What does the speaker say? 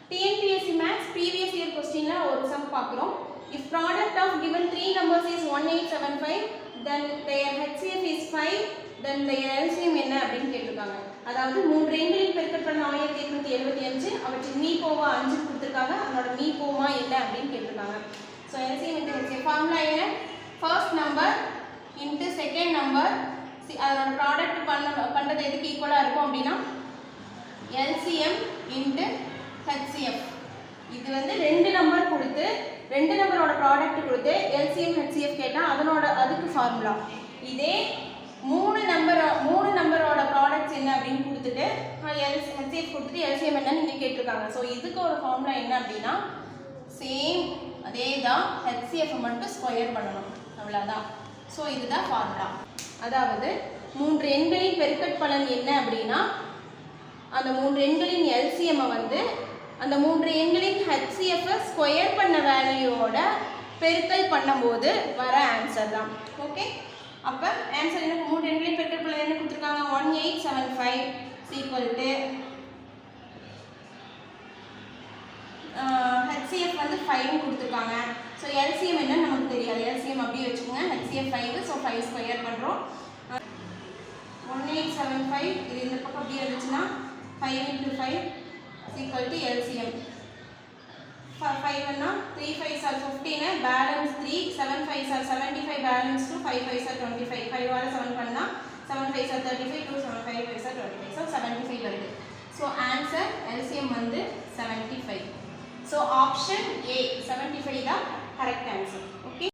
TNPSC Maths previous year questionல ஒரு sum பார்க்குறோம். If product of given three numbers is 1875, then their HCF is 5, then their LCM என்ன அப்படின்னு கேட்டிருக்காங்க. அதாவது மூன்று எண்களின் பெருக்கற்பலன் 1875, அவற்றின் மீபோவா 5 கொடுத்திருக்காங்க. அதோட மீபோமா என்ன அப்படின்னு கேட்டிருக்காங்க. So LCM into HCF formula என்ன? First number into second number, அதோட ப்ராடக்ட் பண்றது எதுக்கு ஈக்குவலா இருக்கும் அப்படின்னா LCM into HCF. இது வந்து ரெண்டு நம்பர் கொடுத்து ரெண்டு நம்பரோட ப்ராடக்ட் கொடுத்து LCM HCF கேட்டா அதுக்கு ஃபார்முலா. இதே மூணு நம்பரோட ப்ராடக்ட்ஸ் என்ன அப்படின்னு கொடுத்துட்டு HCF கொடுத்துட்டு LCM என்னன்னு நீங்க கேட்டிருக்காங்க. ஸோ இதுக்கு ஒரு ஃபார்முலா என்ன அப்படின்னா சேம் அதே தான், HCF மட்டும் ஸ்கொயர் பண்ணணும், அவ்வளோதான். ஸோ இதுதான் ஃபார்முலா. அதாவது மூன்று எண்களின் பெருக்கற்பலன் என்ன அப்படின்னா அந்த மூன்று எண்களின் LCM வந்து அந்த மூன்று எண்களின் HCF ஸ்கொயர் பண்ண வேல்யூவோட பெருக்கல் பண்ணும்போது வர ஆன்சர் தான். ஓகே, அப்போ ஆன்சர் என்ன? மூன்று எண்களின் பெருக்கற்பலன் என்ன கொடுத்துருக்காங்க? 1875 ஈக்குவல் டு HCF வந்து 5 கொடுத்துருக்காங்க. ஸோ LCM என்ன நமக்கு தெரியாது, LCM அப்படியே வச்சுக்கோங்க. HCF 5, ஸோ 5 ஸ்கொயர் பண்ணுறோம். 1875 இது இந்த பக்கம் அப்படியே இருந்துச்சுன்னா 5 into 5 equal to LCM. 5 னா 3 5s are 15, balance 3, 7 5s are 75, balance 2, 5 5s are 25. 5 ஆல 7 பண்ணா 7 5s are 35, 2 7 5 5s are 25. So 75 வருது. So answer LCM வந்து 75. So option A 75 தான் correct answer.